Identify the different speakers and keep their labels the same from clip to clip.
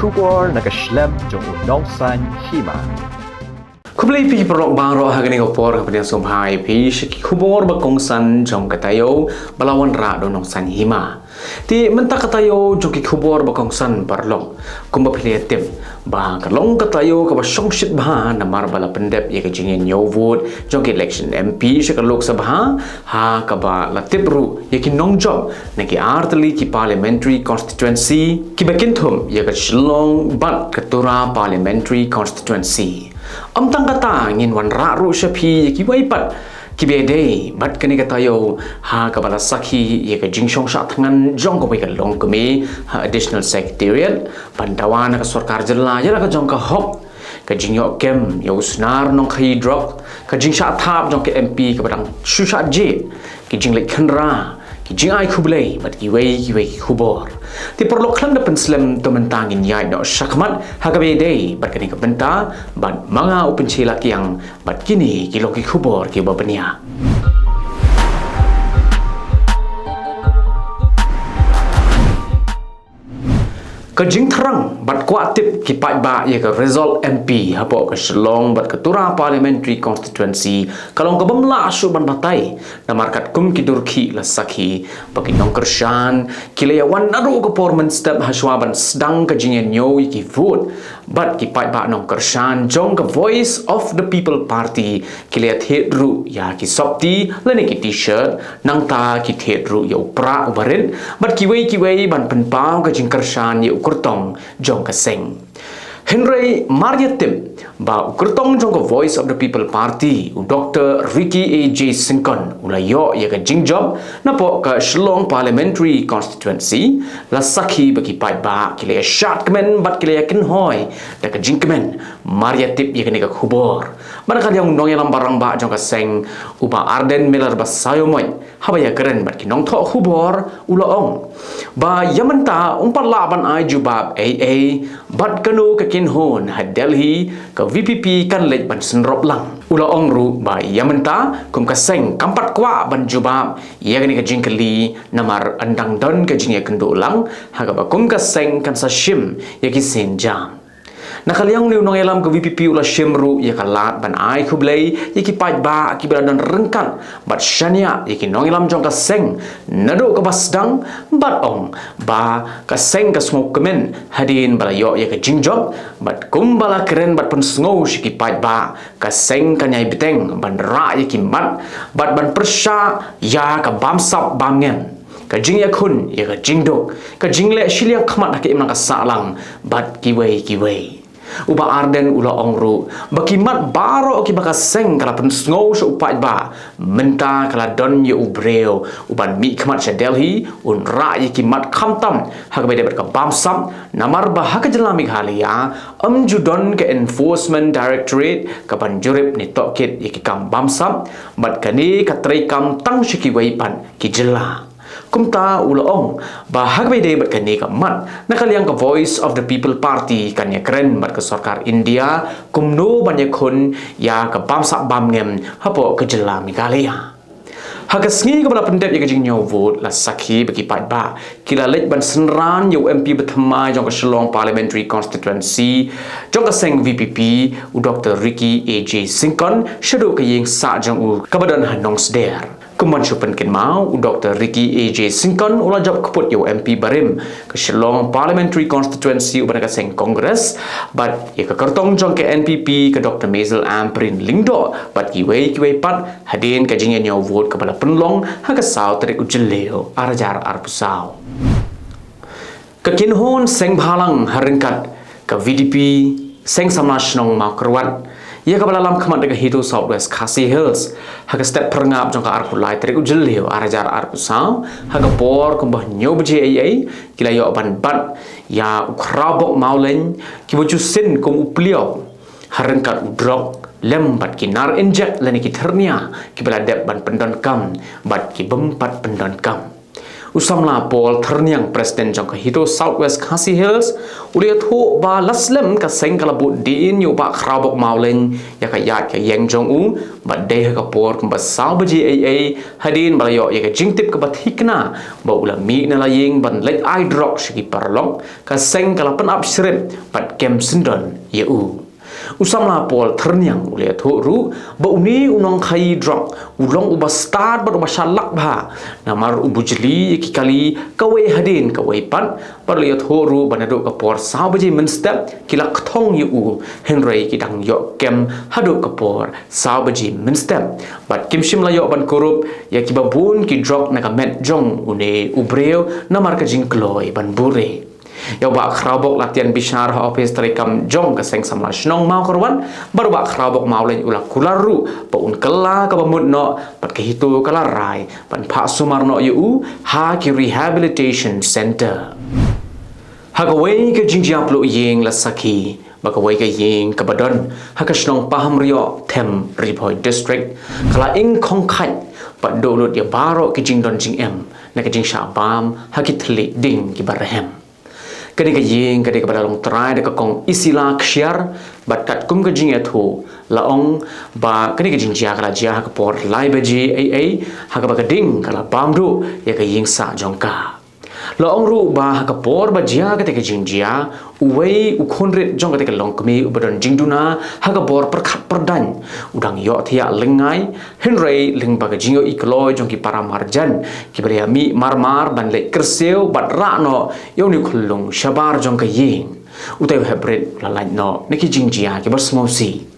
Speaker 1: kubor nakaslem jong unongsan hima.
Speaker 2: Kublai pi perlok baro hagani opor kemudian somhai pi shiki kubor bakongsan jong katayo balawan ra do nongsan hima. Ti mentak katayo joki kubor bakongsan perlok kumba piliatim ba kalong katayo ka basong shit ba namar bala pendep ye kejingin nyovut jong election MP shika lok sabha ha ka ba latip ru ye ki nongjob na ki artli ki parliamentary constituency ki bakinthum ye ka shlong bat katura parliamentary constituency. Tang kata ngin wan ra ru shapi ki waipat ki bede bat kani katayo ha kabala sakhi ye ka jingshong sha thangan jong ko ka long kami ha additional secretariat pandawan ka sarkar jilla ya ka jong ka hop ka jingyo kem yo snar nong khai drop ka jingsha thap jong ka MP ka badang shusha je ki jinglek khanra ki jingai kublai bat ki wei ki kubor ti perlu klan da penslem to mentangin yai no shakmat hagabe dei bat kani ka benta bat manga open chila kiang bat kini ki loki kubor ki babania. Kajing terang bat kuat tip ki pai ba ye ka result MP hapo ka shlong bat ketura parliamentary constituency kalong ka bamla su ban batai na markat kum ki durki la sakhi bagi nong kershan kilaya wan naru ka performance step haswaban sedang ka jingen nyo ki vote bat ki pai ba nong kershan jong ka voice of the people party kilaya thet ru ya ki sopti lani ki t-shirt nang ta ki thet ru ya upra ubarin bat ki wei ban penpau ka jing kershan ye kurtong jong ka seng Henry Mariatim ba kurtong jong ka voice of the people party Dr. Ricky A.J. Sinkon ulayo ya ka jingjob na po ka shlong parliamentary constituency la sakhi bagi pai ba kile shot kemen bat kile yakin hoy da ka jingkemen Mariatim ya ka kubor manakal yang nong yalam barang ba jong ka seng uba arden melar ba sayo moy habaya keren bat ki nong tho kubor ulaong ba yamanta umpat laban ai jubab AA bat kanu ka kinhon ha Delhi ka VPP kan lej ban senrop lang ula ongru ba yamanta kum ka seng kampat kwa ban jubab ya gani ka jingkali namar andang don ka jingya kendo lang ha ka ba kum ka seng kan sa shim ya ki sen jam nakaliang niu nong elam ke VPP ula shimru ya kalat ban ai kublai ya ki pai ba ki beradan rengkan bat shania ya ki nong elam jong ka seng nado ka basdang bat ong ba ka seng ka smok kemen hadin balayo ya ka jingjob bat kumbala keren bat pen sngo shi ki pai ba ka seng ka nyai beteng ban ra ya ki mat bat ban persha ya ka bamsap bamngen ka jing ya kun ya ka jingdok ka jingle shiliang khmat ka imlang ka salang bat kiwei uba arden ula ongru bakimat baro ki baka seng kala pen sngo so upai ba menta kala don ye ubreo uban mi khmat cha Delhi un ra ye ki mat khamtam hak be de ka bamsam namar ba hak jelami halia judon ke enforcement directorate ka panjurip ni tokit ye ki kam bamsam bat kani ka trai kam tang shiki waipan ki jela kumta ulaong bahag bay day bat kani ka mat nakaliang ka voice of the people party kanya keren bat ka sarkar India kumno banya kun ya ka bamsa bamngem hapo ka jela migalia hagasngi ka bala pendep ya ka jing nyaw vote la sakhi bagi pat ba kila lej ban senran yo MP betama jong ka shlong parliamentary constituency jong ka seng VPP u Dr. Ricky A.J. Sinkon shadow ka ying sa jong u kabadan hanong sder kuman supen kin mau Dr. Ricky A.J. Sinkon ula job kaput yo MP barim ke shlong parliamentary constituency ubana ka seng congress but ye ka kartong jong ke NPP ke Dr. Maisel Amprin Lingdo but kiwei pat hadin ka jingya nyaw vote ka bala penlong ha ka saw tarik ujelleo arajar arpusau ka kinhon seng bhalang haringkat ka VDP seng samnas nong mau kerwat ia ka balalam khamat daga Hidu Southwest Khasi Hills haga step perngap jong ka arpulai tarik ujelleo arajar arpusau haga por kumbah nyob JAA kila yo ban bat ya ukrabok maulen kibuju sin kum uplio harengkat udrok lembat kinar injek lani ki ternia ki bala dep ban pendon kam bat ki bempat pendon kam Usamla Paul Terniang Presiden jong ka hito Southwest Khasi Hills uliat hu ba laslem ka seng kalabut diin yu ba khrabok mauleng ya ka yat ka yeng jong u ba deh ka por ka ba saw ba GAA hadin balayo ya ka jingtip ka ba thikna ba ula mi na laying ban lek I drop shiki parlong ka seng kalapan up shrimp bat kem sindon ya u Usamla Paul Terniang uliat hu ru ba uni unong khai drop ulong uba start ba shalak ba namar ubujli ki kali kawai hadin kawai pan parliat hu ru banado ka por saw ba ji minstep kilak thong yu u Henry ki dang yo kem hadu ka por saw ba ji minstep bat kim shim la yo ban korup ya ki babun ki drop na ka met jong une ubreo namar ka jing kloi ban bure ya ba khrabok latihan bishar ha office tarikam jong ka seng samla shnong mau korwan baru ba khrabok mau len ula kularu pa un kala ka bamut no pat ka hitu kala rai pan pha sumar no yu ha ki rehabilitation center ha ka wei ka jingjia plo yeng la saki ba ka wei ka yeng ka badon ha ka shnong paham rio them Riphoi district kala ing khong khat pat do lut ya baro ki jingdon jing em na ka jing sha bam ha ki thli ding ki barahem kadi ka yeng kadi ka badalong trai de ka kong isila kshiar bat kat kum ka jing ethu laong ba kadi ka jing jia kala jia ka por lai ba ji aa ha ka ba ka ding kala bamdu ya ka yeng sa jongka laong ru ba ka por ba jia ka te ka jing jia uwei u khonret jong ka te ka long kmi u badon jing duna ha ka bor perkhat perdan udang yo thia lengai Henry ling ba ka jing yo ikloi jong ki para marjan ki bari mi marmar ban le kerseu bat ra no yo ni khulung shabar jong ka yeng utai hebret la lain no neki jing jia ki bar smosi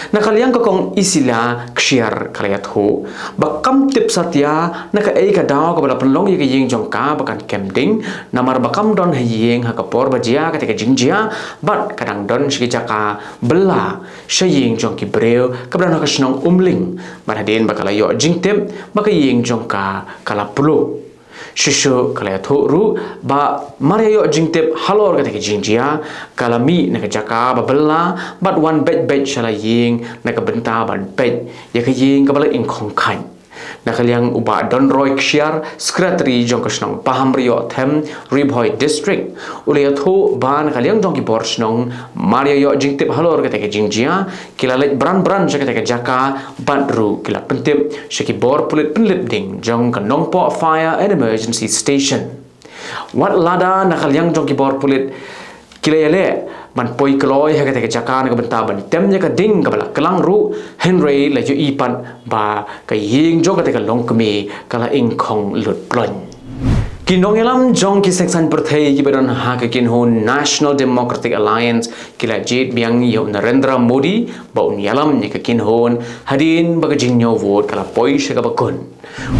Speaker 2: na kaliang ka kong isila kshiar kalayat ho bakam tip satya na ka ei ka daw ka bala penlong ye ka yeng jong ka bakan kemding namar bakam don yeng ha ka por bajia ka te ka jingjia bat kadang don shiki jaka bela shayeng jong ki breu ka bala ka shnong umling bat hadin bakala yo jingtip baka yeng jong ka kala pulu shishu kala tho ru ba mario jingtip halor ka te jingjia kala mi na ka jaka ba bella but one bed shala ying na ka benta ban bed ya ka ying ka bala in khong khan na kaliang uba don roy kshiar secretary jong ka snong paham rio them Riphoi district ulia tho ban kaliang jong ki bor snong mario yo jingtip halor ka te jingjia kila let bran jaka te jaka badru kila pentip shiki bor pulit penlip ding jong ka nongpo fire and emergency station wat lada na kaliang jong ki bor pulit kila yale man poi kloi ha ka te jaka na ka benta ban tem nya ka ding ka bala kelang ru Henry la yu ipan ba ka ying jong ka te ka long kmi kala ing khong lut plon kinong elam jong ki section perthei ki badon ha ka kin ho National Democratic Alliance kila jit biang yo Narendra Modi ba un yalam ni ka kin hon hadin ba ka jing nyo vote kala poi she ka bakun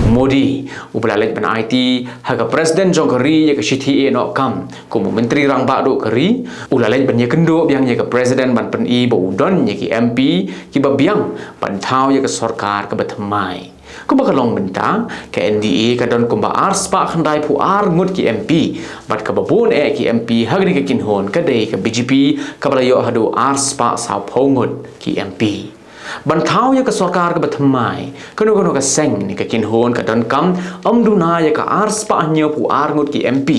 Speaker 2: Modi ubalalet ban IT ha ka president jong kari ya ka shithi e no kam ko menteri rang ba do kari ulalet ban ye kendo biang ye ka president ban pen i ba udon ye ki MP ki ba biang ban thau ye ka sarkar ka bathamai ko ba kalong benta ka NDA ka don kumba ars pa khandai pu ar ngut ki MP bat ka babun e ki MP hagni ka kinhon ka dei ka BJP ka balayo hadu ars pa sa phongut ki MP ban thau ya ka sarkar ka bathamai kano ka seng ni ka kinhon ka don kam amduna ya ka ars pa anyo pu ar ngut ki MP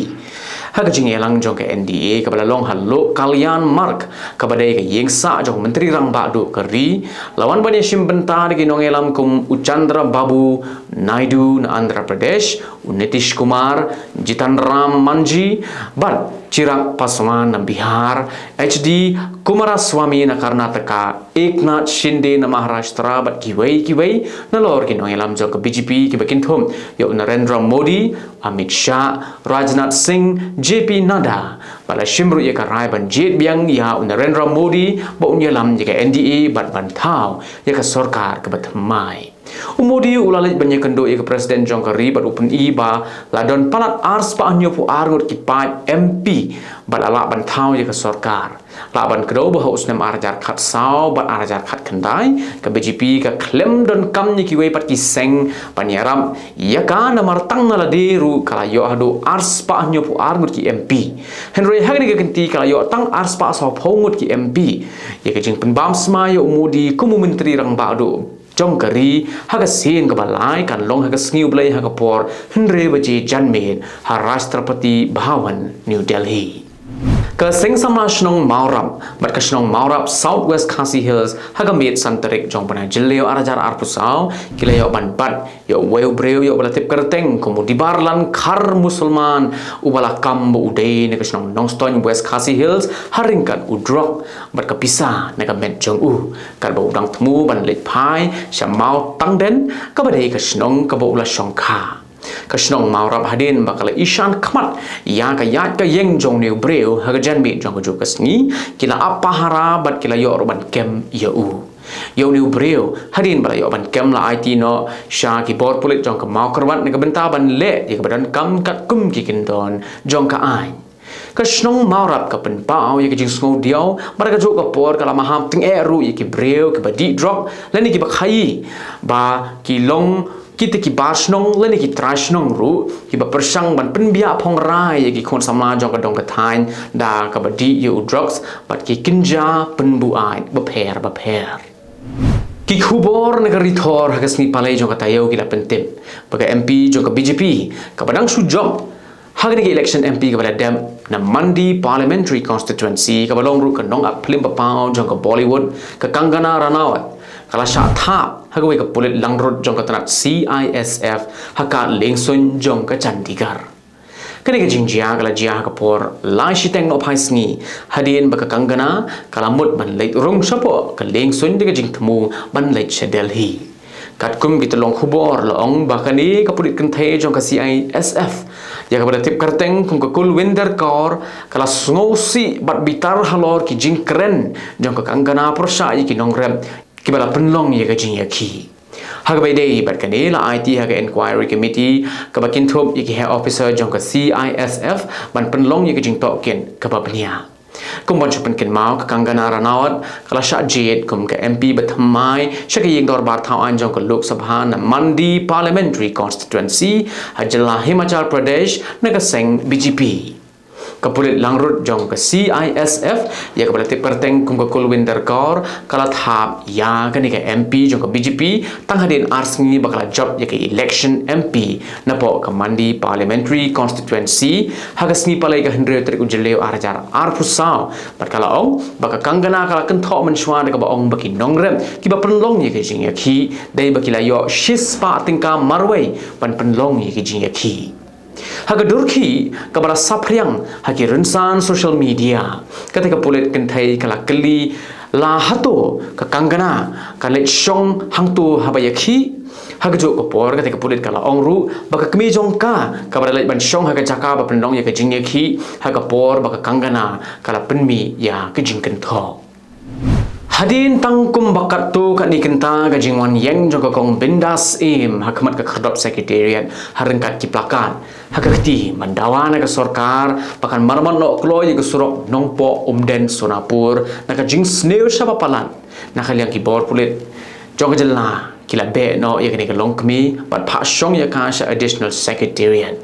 Speaker 2: ha ka jing elang jong ka NDA ka balalong hallo Kalyan Mark ka badai ka yengsa jong menteri rang ba do kari lawan bani shim benta de ginong elam kum Uchandra Babu Naidu na Andhra Pradesh Nitish Kumar Jitanram Manji ban Chirag Paswan na Bihar HD Kumaraswamy na Karnataka Eknath Shinde na Maharashtra bat kiway na lor ginong elam jong ka BJP ki bakinthum yo Narendra Modi Amit Shah Rajnath Singh JP Nada bala shimru ye ka rai ban jet biang ya Narendra Modi ba unyalam ye ka NDA bat ban thau ye ka sarkar ka batmai Umodi ulalit banyak kendo ye ka presiden jong ka ribat upen i ba ladon palat ars pa anyo pu arngut ki pa MP bat ala ban thau ye ka sarkar la ban kdo ba haus nem arajar khat sao bat arajar khat khandai ka BJP ka klem don kam ni ki we pat ki seng panyaram ya ka na martang na laderu kala yo hadu ars pa anyo pu arngut ki MP Henry hagni ka kenti kala yo tang ars pa sao phongut ki MP ye ka jing penbam sma yo umodi kumu menteri rang ba do jong kari haga sin ka balai kan long haga sngiu blai haga por Henry Baji Janmeen ha Rashtrapati Bhavan New Delhi ke seng sama snong maurap bat ka snong maurap Southwest Khasi Hills haga mit santarik jong pana jileo arajar arpusau kila yo ban bat yo weu breu yo balatip kerteng komu di barlan khar musulman ubala kambo udei ne ka snong Nongstoin West Khasi Hills haringkat udrok bat ka pisa ne ka met jong kal ba udang temu ban lit pai shamau tangden ka badai ka snong ka ba ula shongkha Kasnong maurap hadin bakal isyan kmat ya ka yat ka yeng jong new breu haga janmi jong ka jukas ni kila apa harabat kila yo roban kem ya yo new breu hadin bala yo ban kem la IT no sha ki bor pulit jong ka mau kerwat ne ka bentaban le ya ka badan kam kat kum ki kindon jong ka ai Kasnong maurap ka penpau ya ka jing sngo diao bara ka jok ka por kala maham ting eru ya ki breu ki badi drop lani ki bakhai ba ki long kita ki barsnong leni ki trasnong ru ki ba persang ban penbia phong rai ki khon samla jong ka dong ka thain da ka badi yu drugs bat ki kinja penbu ai ba pher ki khubor ne ka rithor hagas ni palai jong ka tayo ki la pentip baga MP jong ka BJP ka badang su job hagni ki election MP ka bala dam na Mandi Parliamentary Constituency ka balong ru ka nong ap plim pa pau jong ka Bollywood ka Kangana Ranawat kala sha thap hagwe ka pulit langrod jong ka tanat CISF haka lengsun jong ka Chandigarh kani ka jingjia kala jia ka por lai shiteng no phaisngi hadin baka Kangana kala mut ban leit rong sapo ka lengsun de ka jingthmu ban leit che Delhi katkum gitalong khubor laong bakani ka pulit kan the jong ka CISF ya ka pada tip karteng kum ka Kulwinder Kaur kala sngosi bat bitar halor ki jingkren jong ka Kangana prosha ki nongrem kibala penlong ya kajing ya ki haga bai dei bat kane la IT haga inquiry committee ka bakin thop ya ki head officer jong ka CISF ban penlong ya kajing tok ken ka babnia kum ban chupan ken mau ka Kangana Ranawat kala sha jet kum ka MP bathamai sha ka yeng dor bar thau an jong ka Lok Sabha na Mandi Parliamentary Constituency hajala Himachal Pradesh na ka seng BJP kapulit langrut jong ka CISF ya ka berarti perteng kum ka Kulwinder Kaur kala thap ya ka ni ka MP jong ka BJP tang hadin arsngi bakala job ya ka election MP na po ka Mandi Parliamentary Constituency hagasni palai ka Henry Trik Ujleo arajar arpusau bakala ong baka Kangana kala kentho menshwa ka ba ong baki nongrem ki ba penlong ya ka jing ya ki dai bakila yo shispa tingka marwai pan penlong ya ka jing ya ki haga durki kabara sapriang haki rensan social media ketika pulit kentai kala keli la hato ka Kangana kala shong hangtu habayaki haga jo ko por ketika pulit kala ongru baka kemi jongka kabara lai ban shong haga jaka ba pendong ya ka jingyaki haga por baka Kangana kala penmi ya ka jingken tho hadin tangkum bakat tu kat ni kenta ka jingwan yang jong ka kong bindas im hakmat ka khardop secretariat harengkat ki plakan hakati mandawana ka sorkar pakan marman no kloy ka surok nongpo umden Sonapur na ka jing sneu sapa palan na kaliang ki bor pulit jong ka jella kila be no ya ka ni ka longkmi bat pha shong ya ka sha additional secretariat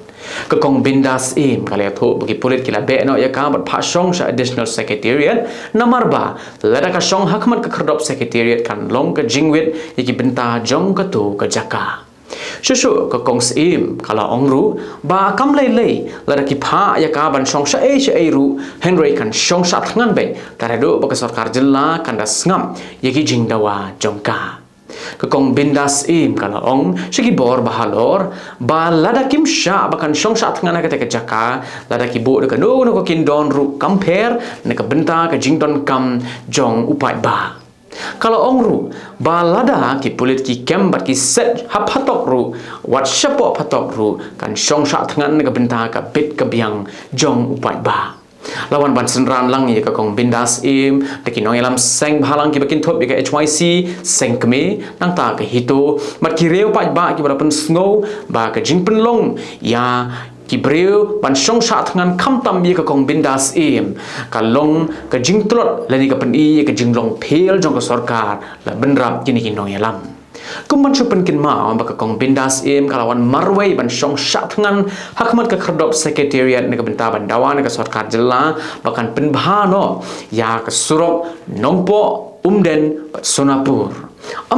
Speaker 2: ka kong bindas im kala tho bagi pulit kila be no ya ka bat pha shong sha additional secretariat namar ba lada ka shong hakmat ka khardop secretariat kan long ka jingwit yaki benta jong ka tu ka jaka shushu ka kong sim kala ongru ba kam lei lada ki pha ya ka ban shong sha e ru Henry kan shong sha thangan be tarado ba ka sarkar jilla kan da ngam yaki jingdawa jongka kakong bindas im kala ong shiki bor bahalor ba lada kim sha bakan shong sha thangana ka teka jaka lada ki bo ka no ko kin don ru compare ne ka benta ka jingdon kam jong upai ba kalau ong ru ba lada ki pulit ki kem bat ki set hap hatok ru wat shapo hatok ru kan shong sha thangan ne ka benta ka bit ka biang jong upai ba lawan ban senran lang ya ka kong bindas im taki nong elam seng bhalang ki bakin thop ya HYC seng kme nang ta ka hito mat ki reu pa ba ki bala pen snow ba ka jing pen long ya ki breu ban shong sha thangan kham tam ya ka kong bindas im ka long ka jing trot lani ka pen i ya ka jing long phel jong ka sarkar la benrap kini ki nong elam kumman chupan kin ma baka kong bindas im kalawan marwai ban shong sha thangan hakmat ka khardop secretariat ne ka benta ban dawan ka sarkar jilla bakan penbhano ya ka surok nongpo umden Sonapur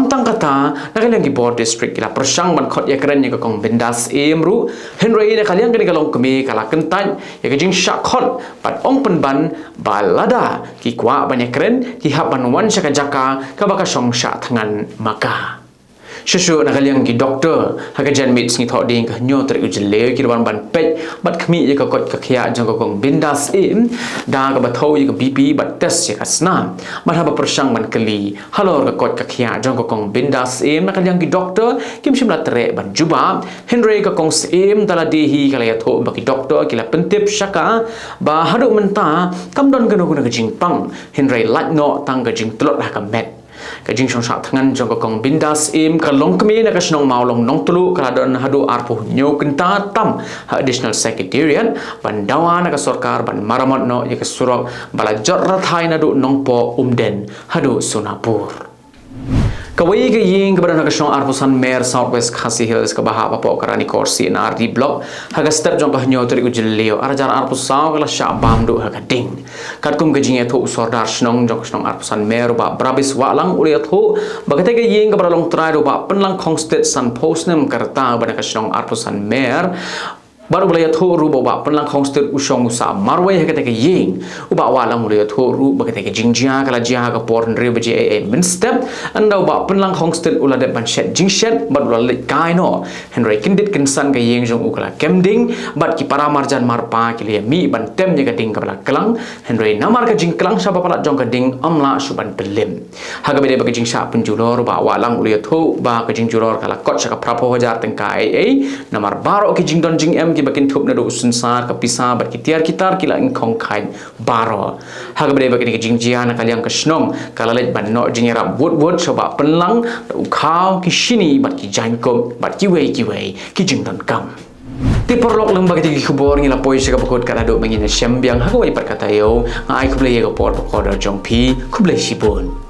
Speaker 2: Tang kata nakaliang ki board district kila persang ban khot ya keren ya kong bendas emru Henry nakaliang kini kalong kemi kala kentan ya kajing syak khot pat ong penban balada ki kwa ban ya keren ki haban wan syaka jaka ka baka song syak tangan maka Shushu nakaliang ki doktor hakajan mit singi thok ding ka nyo trik ujele ki ban ban pej bat khmi ye ka kot ka khia jang ka kong bindas im da ka bathau ye ka bp bat test ye ka sna bat ha ba persang ban kali halor ka kot ka khia jang ka kong bindas im nakaliang ki doktor kim shimla tre ban juba Henry ka kong im dala dehi kala ya tho ba ki doktor kila pentip syaka ba hadu menta kam don gano guna ka jingpang Henry lat no tang ka jing tlot ha ka met kajing song sak tangan jong kong bindas im ka long kemi na ka snong mau long nong tulu kala don hadu arpu nyo kenta tam ha additional secretariat ban dawa na ka sarkar ban maramot no ye ka surok bala jot rathai na du nong po umden hadu sunapur Kawai ke ying kepada nak syong arpusan Mayor Southwest Khasi Hills ke bahapa po kerani kursi na RD block haga step jong kahnyo teri ujelio arajar arpusau kala syabam du haga ding katkum ke jing etho usordar snong jong snong arpusan Mayor ba brabis walang uli etho bagate ke ying kepada long trai do ba penlang khong state san postnem kerta bana ka snong arpusan Mayor baru boleh tho ru ba penlang khong state usong usa marwai hakate ke ying uba walang boleh tho ru bagate ke jingjia kala jia ka porn re baje a min step anda ba penlang khong state ulade ban shet jingshet bat ulale kai no Henry kindit kinsan ke ying jong ukala kemding bat ki para marjan marpa ki le mi ban tem nya ka ding ka bala kelang Henry namar ka jing kelang sa pala jong ka ding amla suban pelim haga bede ba jing sha penjulor ba walang boleh tho ba ka jing julor kala kot sa ka prapo hajar tengkai namar baro ki jing don jing em ki bakin thup na do usunsar ka pisa bat ki tiar kitar kila ing khong khain baro haga bede bakin ki jingjia na kaliang ka snong kala let ban no jingera wood soba penlang u khao ki shini bat ki jainkom bat ki wei ki jingdan kam ti porlok leng bagi ki khubor ngila poi se ka bokot kala do mengina syambiang haga wei perkata yo ngai kuble ye ka por pokor jong pi kuble sibon